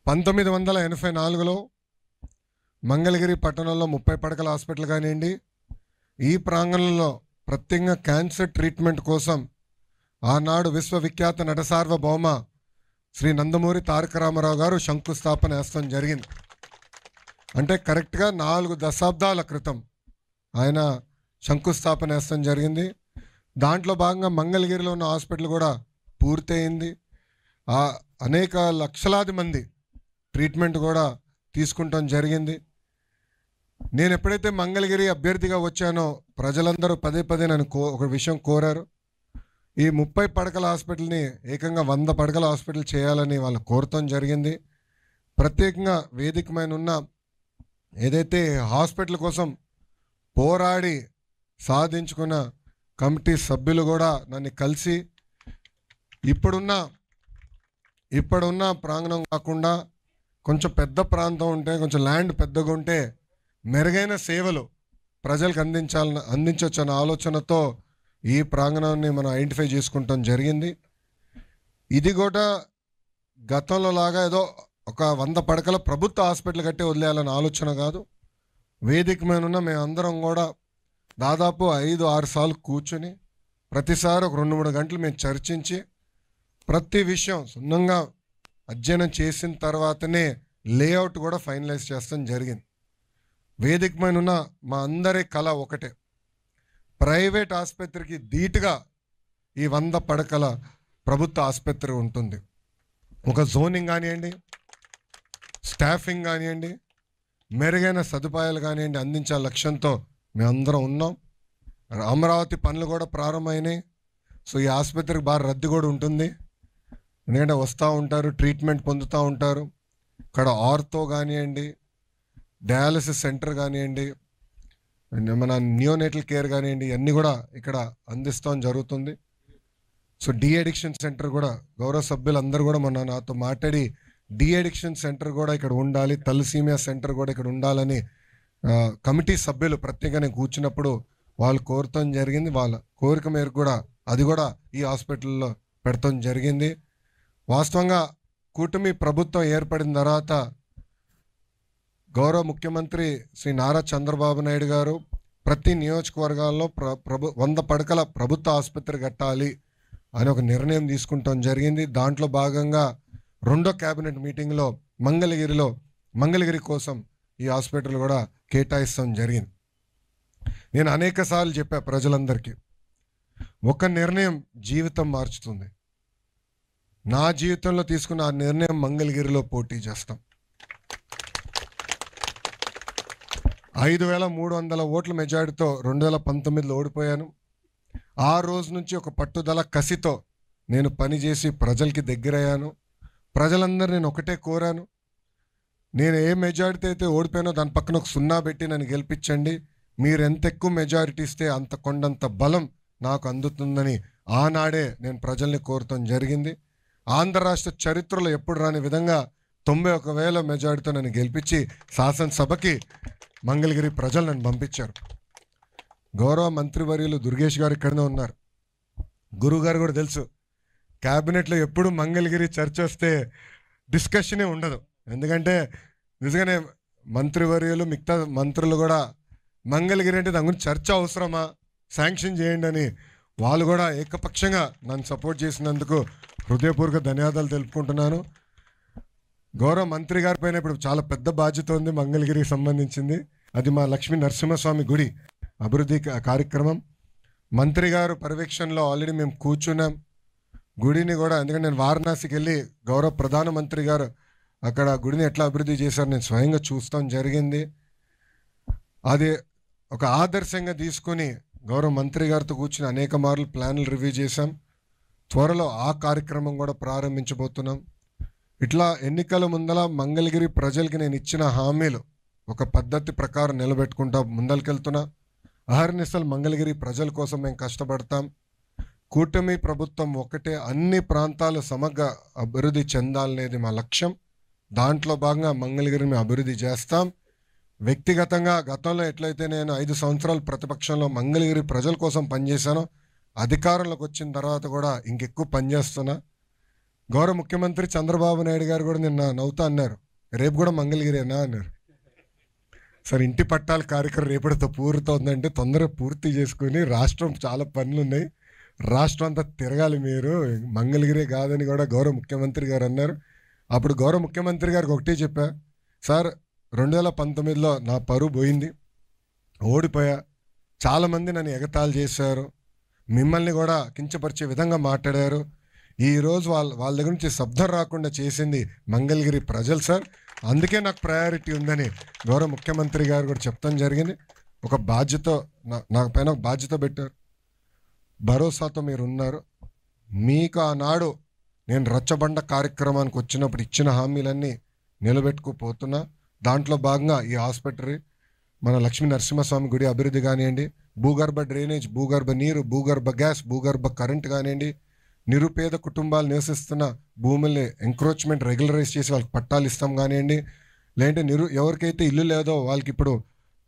1984లో మంగళగిరి పట్టణంలో 30 పడకల హాస్పిటల్ కానివ్వండి, ఈ ప్రాంగణంలో ప్రత్యేకంగా క్యాన్సర్ ట్రీట్మెంట్ కోసం ఆనాడు విశ్వవిఖ్యాత నట సార్వభౌమ శ్రీ నందమూరి తారక రామారావు గారు శంకుస్థాపన వేస్తాం జరిగింది. అంటే కరెక్ట్గా 4 దశాబ్దాల క్రితం ఆయన శంకుస్థాపన వేస్తాం జరిగింది. దాంట్లో భాగంగా మంగళగిరిలో ఉన్న హాస్పిటల్ కూడా పూర్తయింది. అనేక లక్షలాది మంది ట్రీట్మెంట్ కూడా తీసుకుంటాం జరిగింది. నేను ఎప్పుడైతే మంగళగిరి అభ్యర్థిగా వచ్చానో ప్రజలందరూ పదే పదే నన్ను ఒక విషయం కోరారు. ఈ 30 పడకల హాస్పిటల్ని ఏకంగా 100 పడకల హాస్పిటల్ చేయాలని వాళ్ళు కోరటం జరిగింది. ప్రత్యేకంగా వేదికమైన ఉన్న ఏదైతే హాస్పిటల్ కోసం పోరాడి సాధించుకున్న కమిటీ సభ్యులు కూడా నన్ను కలిసి ఇప్పుడున్న ప్రాంగణం కాకుండా కొంచెం పెద్ద ప్రాంతం ఉంటే, కొంచెం ల్యాండ్ పెద్దగా ఉంటే మెరుగైన సేవలు ప్రజలకు అందించవచ్చు అనే ఆలోచనతో ఈ ప్రాంగణాన్ని మనం ఐడెంటిఫై చేసుకుంటాం జరిగింది. ఇది కూడా గతంలో లాగా ఏదో ఒక 100 పడకల ప్రభుత్వ హాస్పిటల్ కట్టి వదిలేయాలనే ఆలోచన కాదు. వేదిక మీద ఉన్న మేమందరం కూడా దాదాపు 5-6 సార్లు కూర్చొని ప్రతిసారి ఒక 2-3 గంటలు మేము చర్చించి ప్రతి విషయం సున్నంగా అధ్యయనం చేసిన తర్వాతనే లేఅవుట్ కూడా ఫైనలైజ్ చేస్తాం జరిగింది. వేదిక మీద ఉన్న మా అందరి కళ ఒకటే, ప్రైవేట్ ఆసుపత్రికి ధీటుగా ఈ 100 పడకల ప్రభుత్వ ఆసుపత్రి ఉంటుంది. ఒక జోనింగ్ కానివ్వండి, స్టాఫింగ్ కానివ్వండి, మెరుగైన సదుపాయాలు కానివ్వండి అందించే లక్ష్యంతో మేమందరం ఉన్నాం. అమరావతి పనులు కూడా ప్రారంభమైనాయి. సో ఈ ఆసుపత్రికి బాగా రద్దీ కూడా ఉంటుంది. ఎందుకంటే వస్తూ ఉంటారు, ట్రీట్మెంట్ పొందుతూ ఉంటారు. ఇక్కడ ఆర్థో కానివ్వండి, డయాలసిస్ సెంటర్ కానివ్వండి, మన నియోనేటల్ కేర్ కానివ్వండి, ఇవన్నీ కూడా ఇక్కడ అందిస్తాం జరుగుతుంది. సో డీ అడిక్షన్ సెంటర్ కూడా గౌరవ సభ్యులందరూ కూడా నాతో మాట్లాడి డీ అడిక్షన్ సెంటర్ కూడా ఇక్కడ ఉండాలి, తలసీమియా సెంటర్ కూడా ఇక్కడ ఉండాలని కమిటీ సభ్యులు ప్రత్యేకంగా కూర్చున్నప్పుడు వాళ్ళు కోరటం జరిగింది. వాళ్ళ కోరిక మేరకు కూడా అది కూడా ఈ హాస్పిటల్లో పెడతాం జరిగింది. వాస్తవంగా కూటమి ప్రభుత్వం ఏర్పడిన తర్వాత గౌరవ ముఖ్యమంత్రి శ్రీ నారా చంద్రబాబు నాయుడు గారు ప్రతి నియోజకవర్గాల్లో 100 పడకల ప్రభుత్వ ఆసుపత్రి కట్టాలి అని ఒక నిర్ణయం తీసుకుంటాం జరిగింది. దాంట్లో భాగంగా 2వ క్యాబినెట్ మీటింగ్లో మంగళగిరి కోసం ఈ హాస్పిటల్ కూడా కేటాయిస్తాం జరిగింది. నేను అనేక సార్లు చెప్పా ప్రజలందరికీ, ఒక నిర్ణయం జీవితం మార్చుతుంది. నా జీవితంలో తీసుకున్న ఆ నిర్ణయం మంగళగిరిలో పోటీ చేస్తాం. 5,300 ఓట్ల మెజారిటీతో 2019లో ఓడిపోయాను. ఆ రోజు నుంచి ఒక పట్టుదల కసితో నేను పనిచేసి ప్రజలకి దగ్గరయ్యాను. ప్రజలందరూ నేను ఒకటే కోరాను, నేను ఏ మెజారిటీ అయితే ఓడిపోయానో దాని పక్కన ఒక 0 పెట్టి నన్ను గెలిపించండి. మీరు ఎంత ఎక్కువ మెజారిటీ ఇస్తే అంత కొండంత బలం నాకు అందుతుందని ఆనాడే నేను ప్రజల్ని కోరటం జరిగింది. ఆంధ్ర రాష్ట్ర చరిత్రలో ఎప్పుడు రాని విధంగా 91,000 మెజారిటీతో నన్ను గెలిపించి శాసనసభకి మంగళగిరి ప్రజలు నన్ను పంపించారు. గౌరవ మంత్రివర్యులు దుర్గేష్ గారు ఇక్కడనే ఉన్నారు. గురువు గారు కూడా తెలుసు, క్యాబినెట్లో ఎప్పుడు మంగళగిరి చర్చ వస్తే డిస్కషనే ఉండదు. ఎందుకంటే నిజంగానే మంత్రివర్యులు మిగతా మంత్రులు కూడా మంగళగిరి అంటే దాని గురించి చర్చ అవసరమా, శాంక్షన్ చేయండి అని వాళ్ళు కూడా ఏకపక్షంగా నన్ను సపోర్ట్ చేసినందుకు హృదయపూర్వక ధన్యవాదాలు తెలుపుకుంటున్నాను. గౌరవ మంత్రి గారి పైన ఇప్పుడు చాలా పెద్ద బాధ్యత ఉంది మంగళగిరికి సంబంధించింది. అది మా లక్ష్మీ నరసింహస్వామి గుడి అభివృద్ధి కార్యక్రమం. మంత్రి గారు పర్యవేక్షణలో ఆల్రెడీ మేము కూర్చున్నాం. గుడిని కూడా, ఎందుకంటే నేను వారణాసికి వెళ్ళి గౌరవ ప్రధానమంత్రి గారు అక్కడ గుడిని ఎట్లా అభివృద్ధి చేశారు నేను స్వయంగా చూస్తాం జరిగింది. అది ఒక ఆదర్శంగా తీసుకుని గౌరవ మంత్రి గారితో కూర్చుని అనేక మార్లు ప్లాన్లు రివ్యూ చేశాం. త్వరలో ఆ కార్యక్రమం కూడా ప్రారంభించబోతున్నాం. ఇట్లా ఎన్నికల ముందల మంగళగిరి ప్రజలకి నేను ఇచ్చిన హామీలు ఒక పద్ధతి ప్రకారం నిలబెట్టుకుంటా ముందరికెళ్తున్నా. అహర్నిశలు మంగళగిరి ప్రజల కోసం మేము కష్టపడతాం. కూటమి ప్రభుత్వం ఒకటే, అన్ని ప్రాంతాలు సమగ్ర అభివృద్ధి చెందాలనేది మా లక్ష్యం. దాంట్లో భాగంగా మంగళగిరిని అభివృద్ధి చేస్తాం. వ్యక్తిగతంగా గతంలో ఎట్లయితే నేను 5 సంవత్సరాలు ప్రతిపక్షంలో మంగళగిరి ప్రజల కోసం పనిచేశానో, అధికారంలోకి వచ్చిన తర్వాత కూడా ఇంకెక్కువ పనిచేస్తున్నా. గౌరవ ముఖ్యమంత్రి చంద్రబాబు నాయుడు గారు కూడా నిన్న నవ్వుతా అన్నారు, రేపు కూడా మంగళగిరేనా అన్నారు. సార్ ఇంటి పట్టాల కార్యక్రమం రేపటితో పూర్తవుతుందంటే తొందరగా పూర్తి చేసుకుని, రాష్ట్రం చాలా పనులు ఉన్నాయి, రాష్ట్రం అంతా తిరగాలి మీరు, మంగళగిరే కాదని కూడా గౌరవ ముఖ్యమంత్రి గారు అన్నారు. అప్పుడు గౌరవ ముఖ్యమంత్రి గారికి ఒకటే చెప్పా, సార్ 2019లో నా పరువు పోయింది, ఓడిపోయా, చాలామంది నన్ను ఎగతాళి చేశారు, మిమ్మల్ని కూడా కించపరిచే విధంగా మాట్లాడారు, ఈరోజు వాళ్ళ దగ్గర నుంచి శబ్దం రాకుండా చేసింది మంగళగిరి ప్రజలు సార్, అందుకే నాకు ప్రయారిటీ ఉందని గౌరవ ముఖ్యమంత్రి గారు కూడా చెప్తాం జరిగింది. ఒక బాధ్యత నాకు పైన ఒక బాధ్యత పెట్టారు, భరోసాతో మీరు ఉన్నారు. మీకు ఆనాడు నేను రచ్చబండ కార్యక్రమానికి వచ్చినప్పుడు ఇచ్చిన హామీలన్నీ నిలబెట్టుకుపోతున్నా. దాంట్లో భాగంగా ఈ హాస్పిటల్, మన లక్ష్మీ నరసింహస్వామి గుడి అభివృద్ధి కానివ్వండి, భూగర్భ డ్రైనేజ్, భూగర్భ నీరు, భూగర్భ గ్యాస్, భూగర్భ కరెంట్ కానివ్వండి, నిరుపేద కుటుంబాలు నివసిస్తున్న భూముల్ని ఎంక్రోచ్మెంట్ రెగ్యులరైజ్ చేసి వాళ్ళకి పట్టాలు ఇస్తాం కానివ్వండి, లేదంటే ఎవరికైతే ఇల్లు లేదో వాళ్ళకి ఇప్పుడు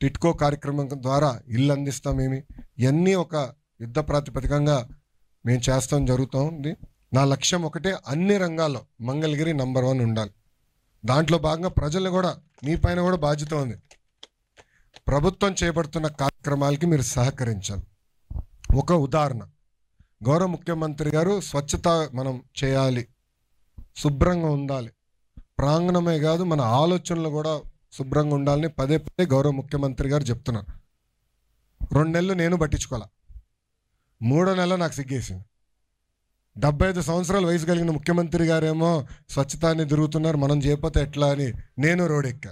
టిట్కో కార్యక్రమం ద్వారా ఇల్లు అందిస్తామేమి, ఇవన్నీ ఒక యుద్ధ ప్రాతిపదికంగా మేము చేస్తాం జరుగుతుంది. నా లక్ష్యం ఒకటే, అన్ని రంగాల్లో మంగళగిరి నంబర్ 1 ఉండాలి. దాంట్లో భాగంగా ప్రజలు కూడా, మీ పైన కూడా బాధ్యత ఉంది. ప్రభుత్వం చేపడుతున్న కార్యక్రమాలకి మీరు సహకరించాలి. ఒక ఉదాహరణ, గౌరవ ముఖ్యమంత్రి గారు స్వచ్ఛత మనం చేయాలి, శుభ్రంగా ఉండాలి, ప్రాంగణమే కాదు మన ఆలోచనలు కూడా శుభ్రంగా ఉండాలని పదే పదే గౌరవ ముఖ్యమంత్రి గారు చెప్తున్నారు. 2 నెలలు నేను పట్టించుకోవాలా, 3వ నెల నాకు సిగ్గేసింది. 75 సంవత్సరాల వయసు కలిగిన ముఖ్యమంత్రి గారేమో స్వచ్ఛతాన్ని తిరుగుతున్నారు, మనం చేయకపోతే ఎట్లా అని నేను రోడ్డెక్కా,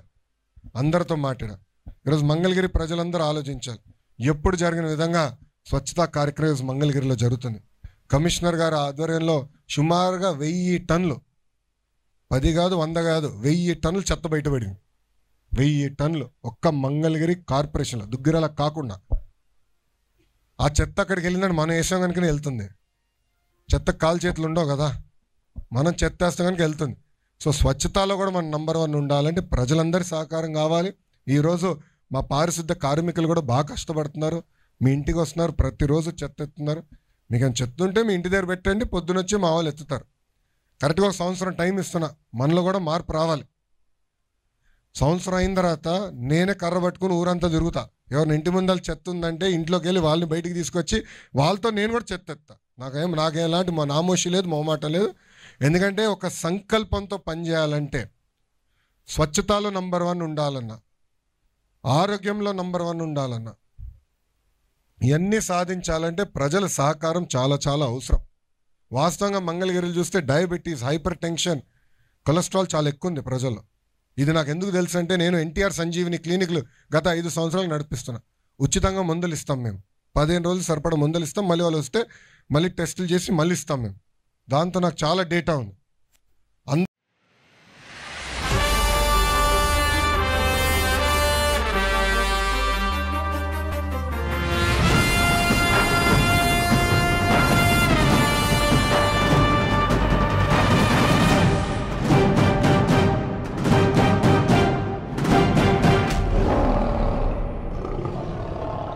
అందరితో మాట్లాడా. ఈరోజు మంగళగిరి ప్రజలందరూ ఆలోచించాలి, ఎప్పుడు జరిగిన విధంగా స్వచ్ఛతా కార్యక్రమం మంగళగిరిలో జరుగుతుంది. కమిషనర్ గారి ఆధ్వర్యంలో సుమారుగా 1000 టన్నులు, 10 కాదు 100 కాదు, 1000 టన్నులు చెత్త బయటపడింది. 1000 టన్నులు ఒక్క మంగళగిరి కార్పొరేషన్లో, దుగ్గిరాల కాకుండా. ఆ చెత్త అక్కడికి వెళ్ళిందని మనం వేసాం కనుక వెళ్తుంది, చెత్త కాలు చేతులు ఉండవు కదా, మనం చెత్త వేస్తాం కనుక వెళ్తుంది. సో స్వచ్ఛతలో కూడా మనం నంబర్ 1 ఉండాలంటే ప్రజలందరి సహకారం కావాలి. ఈరోజు మా పారిశుద్ధ కార్మికులు కూడా బాగా కష్టపడుతున్నారు, మీ ఇంటికి వస్తున్నారు, ప్రతిరోజు చెత్త ఎత్తున్నారు. మీకు ఏమైనా చెత్త ఉంటే మీ ఇంటి దగ్గర పెట్టండి, పొద్దునొచ్చి మా వాళ్ళు ఎత్తుతారు. కరెక్ట్గా 1 సంవత్సరం టైం ఇస్తున్నా, మనలో కూడా మార్పు రావాలి. సంవత్సరం అయిన తర్వాత నేనే కర్ర పట్టుకుని ఊరంతా తిరుగుతా, ఎవరిని ఇంటి ముందర చెత్త ఉందంటే ఇంట్లోకి వెళ్ళి వాళ్ళని బయటికి తీసుకొచ్చి వాళ్ళతో నేను కూడా చెత్త ఎత్తా. నాకేం ఎలాంటి నామోషి లేదు, మొహమాట లేదు. ఎందుకంటే ఒక సంకల్పంతో పనిచేయాలంటే స్వచ్ఛతలో నంబర్ 1 ఉండాలన్నా, ఆరోగ్యంలో నంబర్ 1 ఉండాలన్నా, ఇవన్నీ సాధించాలంటే ప్రజల సహకారం చాలా చాలా అవసరం. వాస్తవంగా మంగళగిరిలో చూస్తే డయాబెటీస్, హైపర్ టెన్షన్, కొలెస్ట్రాల్ చాలా ఎక్కువ ఉంది ప్రజల్లో. ఇది నాకు ఎందుకు తెలుసు అంటే, నేను ఎన్టీఆర్ సంజీవిని క్లినిక్లు గత 5 సంవత్సరాలు నడిపిస్తున్నా. ఉచితంగా మందులు ఇస్తాం మేము, 15 రోజులు సరిపడా మందులు ఇస్తాం, మళ్ళీ వాళ్ళు వస్తే మళ్ళీ టెస్టులు చేసి మళ్ళీ ఇస్తాం మేము. దాంతో నాకు చాలా డేటా ఉంది.